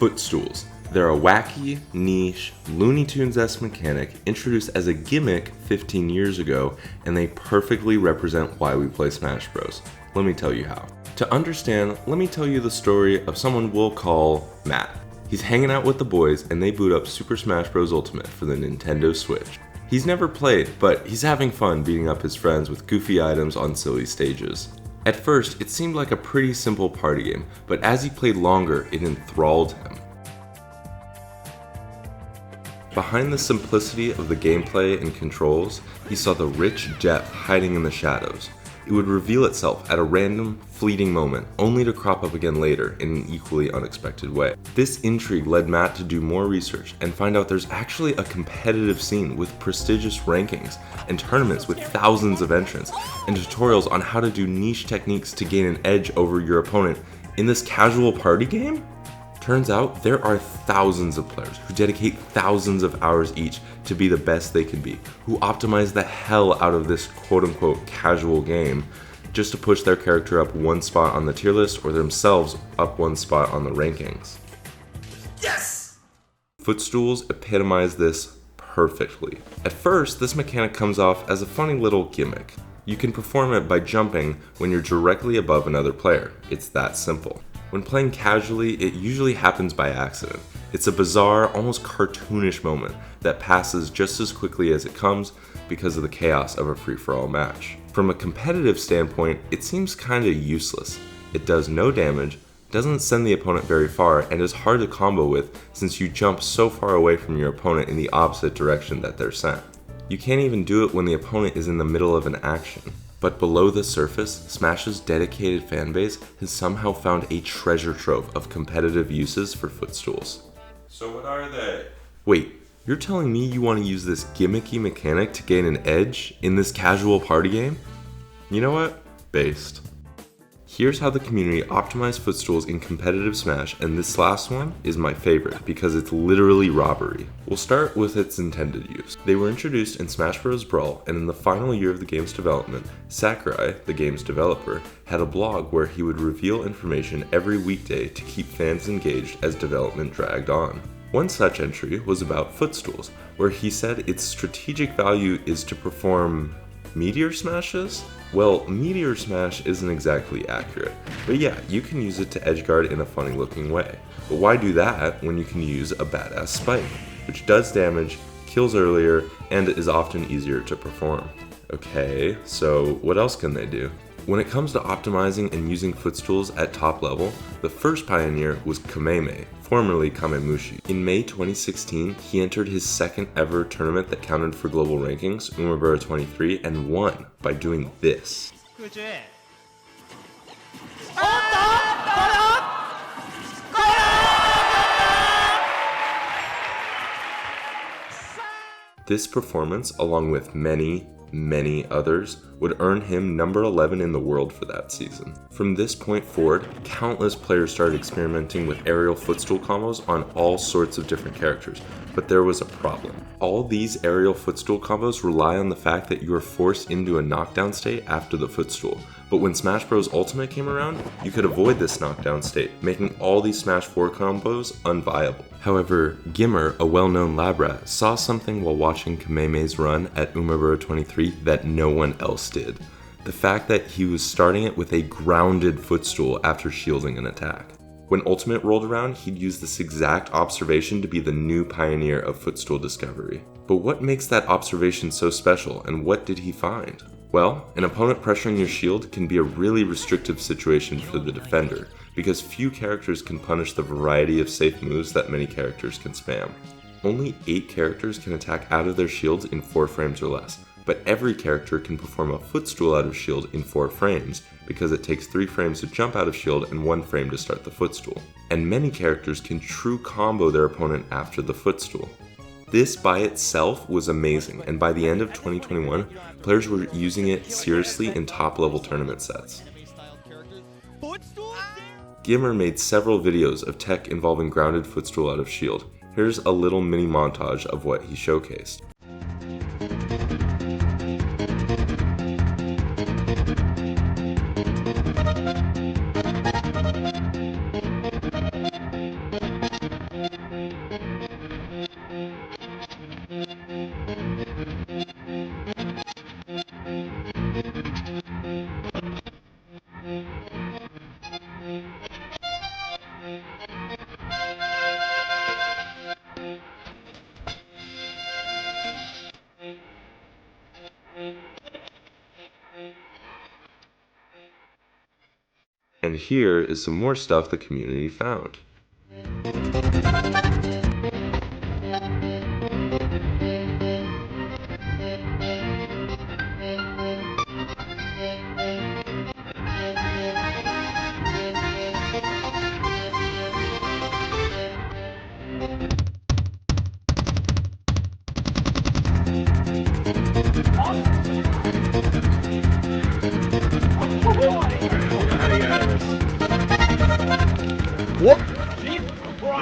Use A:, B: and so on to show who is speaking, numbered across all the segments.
A: Footstools. They're a wacky, niche, Looney Tunes-esque mechanic introduced as a gimmick 15 years ago, and they perfectly represent why we play Smash Bros. Let me tell you how. To understand, let me tell you the story of someone we'll call Matt. He's hanging out with the boys and they boot up Super Smash Bros. Ultimate for the Nintendo Switch. He's never played, but he's having fun beating up his friends with goofy items on silly stages. At first, it seemed like a pretty simple party game, but as he played longer, it enthralled him. Behind the simplicity of the gameplay and controls, he saw the rich depth hiding in the shadows. It would reveal itself at a random, fleeting moment, only to crop up again later in an equally unexpected way. This intrigue led Matt to do more research and find out there's actually a competitive scene with prestigious rankings and tournaments with thousands of entrants and tutorials on how to do niche techniques to gain an edge over your opponent in this casual party game? Turns out there are thousands of players who dedicate thousands of hours each to be the best they can be, who optimize the hell out of this quote-unquote casual game just to push their character up one spot on the tier list or themselves up one spot on the rankings.
B: Yes!
A: Footstools epitomize this perfectly. At first, this mechanic comes off as a funny little gimmick. You can perform it by jumping when you're directly above another player. It's that simple. When playing casually, it usually happens by accident. It's a bizarre, almost cartoonish moment that passes just as quickly as it comes because of the chaos of a free-for-all match. From a competitive standpoint, it seems kinda useless. It does no damage, doesn't send the opponent very far, and is hard to combo with since you jump so far away from your opponent in the opposite direction that they're sent. You can't even do it when the opponent is in the middle of an action. But below the surface, Smash's dedicated fanbase has somehow found a treasure trove of competitive uses for Footstools. So what are they? Wait, you're telling me you want to use this gimmicky mechanic to gain an edge in this casual party game? You know what? Based. Here's how the community optimized Footstools in competitive Smash, and this last one is my favorite because it's literally robbery. We'll start with its intended use. They were introduced in Smash Bros. Brawl, and in the final year of the game's development, Sakurai, the game's developer, had a blog where he would reveal information every weekday to keep fans engaged as development dragged on. One such entry was about Footstools, where he said its strategic value is to perform meteor smashes? Well, meteor smash isn't exactly accurate, but yeah, you can use it to edgeguard in a funny looking way. But why do that when you can use a badass spike, which does damage, kills earlier, and is often easier to perform? Okay, so what else can they do? When it comes to optimizing and using Footstools at top level, the first pioneer was Kameme, formerly Kamemushi. In May 2016, he entered his second ever tournament that counted for global rankings, Umebura 23, and won by doing this. This performance, along with many others, would earn him number 11 in the world for that season. From this point forward, countless players started experimenting with aerial footstool combos on all sorts of different characters, but there was a problem. All these aerial footstool combos rely on the fact that you are forced into a knockdown state after the footstool, but when Smash Bros. Ultimate came around, you could avoid this knockdown state, making all these Smash 4 combos unviable. However, Gimr, a well-known lab rat, saw something while watching Kameme's run at Umebura 23 that no one else did. The fact that he was starting it with a grounded footstool after shielding an attack. When Ultimate rolled around, he'd use this exact observation to be the new pioneer of footstool discovery. But what makes that observation so special, and what did he find? Well, an opponent pressuring your shield can be a really restrictive situation for the defender, because few characters can punish the variety of safe moves that many characters can spam. Only 8 characters can attack out of their shields in 4 frames or less, but every character can perform a footstool out of shield in 4 frames, because it takes 3 frames to jump out of shield and 1 frame to start the footstool. And many characters can true combo their opponent after the footstool. This by itself was amazing, and by the end of 2021, players were using it seriously in top-level tournament sets. Gimr made several videos of tech involving grounded footstool out of shield. Here's a little mini montage of what he showcased. And here is some more stuff the community found.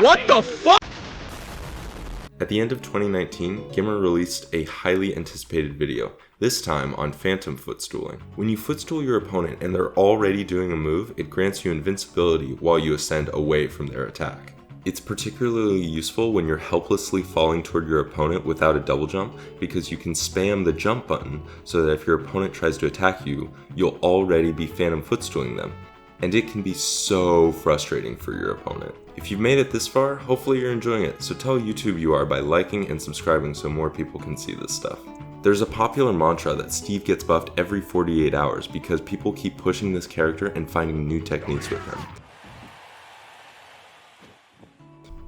B: What the fuck?
A: At the end of 2019, Gimr released a highly anticipated video, this time on phantom footstooling. When you footstool your opponent and they're already doing a move, it grants you invincibility while you ascend away from their attack. It's particularly useful when you're helplessly falling toward your opponent without a double jump, because you can spam the jump button so that if your opponent tries to attack you, you'll already be phantom footstooling them. And it can be so frustrating for your opponent. If you've made it this far, hopefully you're enjoying it, so tell YouTube you are by liking and subscribing so more people can see this stuff. There's a popular mantra that Steve gets buffed every 48 hours because people keep pushing this character and finding new techniques with him.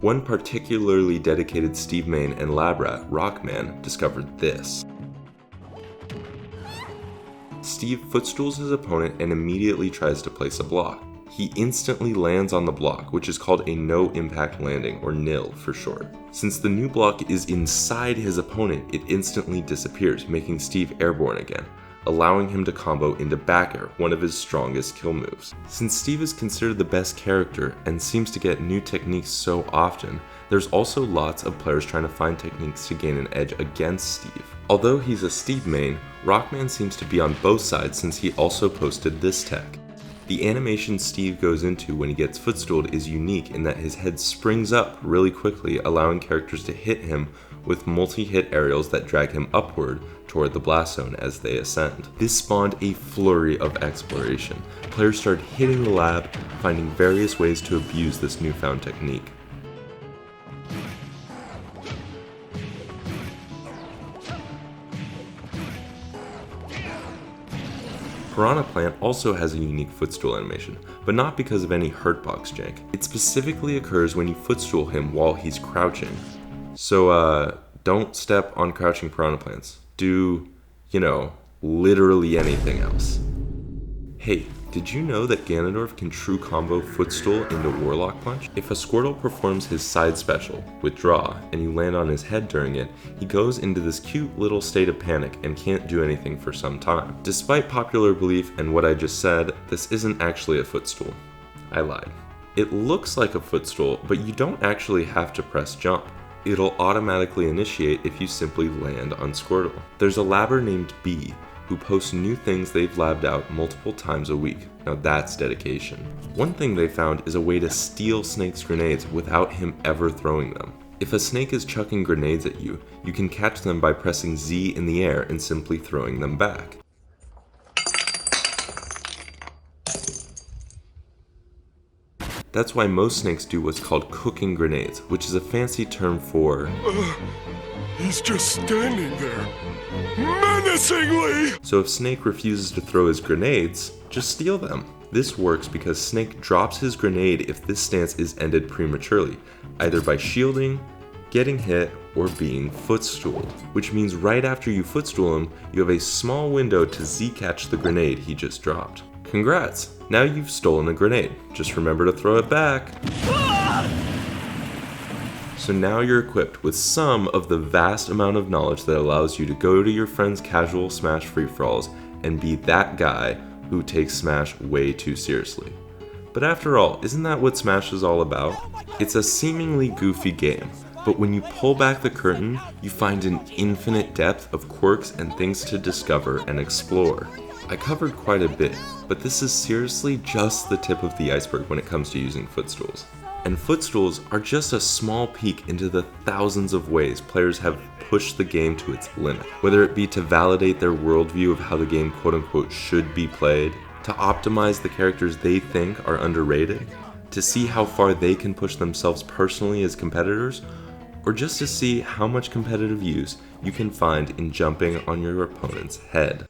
A: One particularly dedicated Steve main and lab rat, Rockman, discovered this. Steve footstools his opponent and immediately tries to place a block. He instantly lands on the block, which is called a no impact landing, or nil for short. Since the new block is inside his opponent, it instantly disappears, making Steve airborne again, allowing him to combo into back air, one of his strongest kill moves. Since Steve is considered the best character and seems to get new techniques so often, there's also lots of players trying to find techniques to gain an edge against Steve. Although he's a Steve main, Rockman seems to be on both sides since he also posted this tech. The animation Steve goes into when he gets footstooled is unique in that his head springs up really quickly, allowing characters to hit him with multi-hit aerials that drag him upward toward the blast zone as they ascend. This spawned a flurry of exploration. Players started hitting the lab, finding various ways to abuse this newfound technique. Piranha Plant also has a unique footstool animation, but not because of any hurtbox jank. It specifically occurs when you footstool him while he's crouching. So don't step on crouching piranha plants. Do, literally anything else. Hey, did you know that Ganondorf can true combo footstool into Warlock Punch? If a Squirtle performs his side special, Withdraw, and you land on his head during it, he goes into this cute little state of panic and can't do anything for some time. Despite popular belief and what I just said, this isn't actually a footstool. I lied. It looks like a footstool, but you don't actually have to press jump. It'll automatically initiate if you simply land on Squirtle. There's a labber named B who posts new things they've labbed out multiple times a week. Now that's dedication. One thing they found is a way to steal Snake's grenades without him ever throwing them. If a snake is chucking grenades at you, you can catch them by pressing Z in the air and simply throwing them back. That's why most snakes do what's called cooking grenades, which is a fancy term for
C: he's just standing there, menacingly!
A: So if Snake refuses to throw his grenades, just steal them. This works because Snake drops his grenade if this stance is ended prematurely, either by shielding, getting hit, or being footstooled. Which means right after you footstool him, you have a small window to Z-catch the grenade he just dropped. Congrats! Now you've stolen a grenade. Just remember to throw it back. So now you're equipped with some of the vast amount of knowledge that allows you to go to your friend's casual Smash free-for-alls and be that guy who takes Smash way too seriously. But after all, isn't that what Smash is all about? It's a seemingly goofy game, but when you pull back the curtain, you find an infinite depth of quirks and things to discover and explore. I covered quite a bit, but this is seriously just the tip of the iceberg when it comes to using footstools. And footstools are just a small peek into the thousands of ways players have pushed the game to its limit. Whether it be to validate their worldview of how the game quote-unquote should be played, to optimize the characters they think are underrated, to see how far they can push themselves personally as competitors, or just to see how much competitive use you can find in jumping on your opponent's head.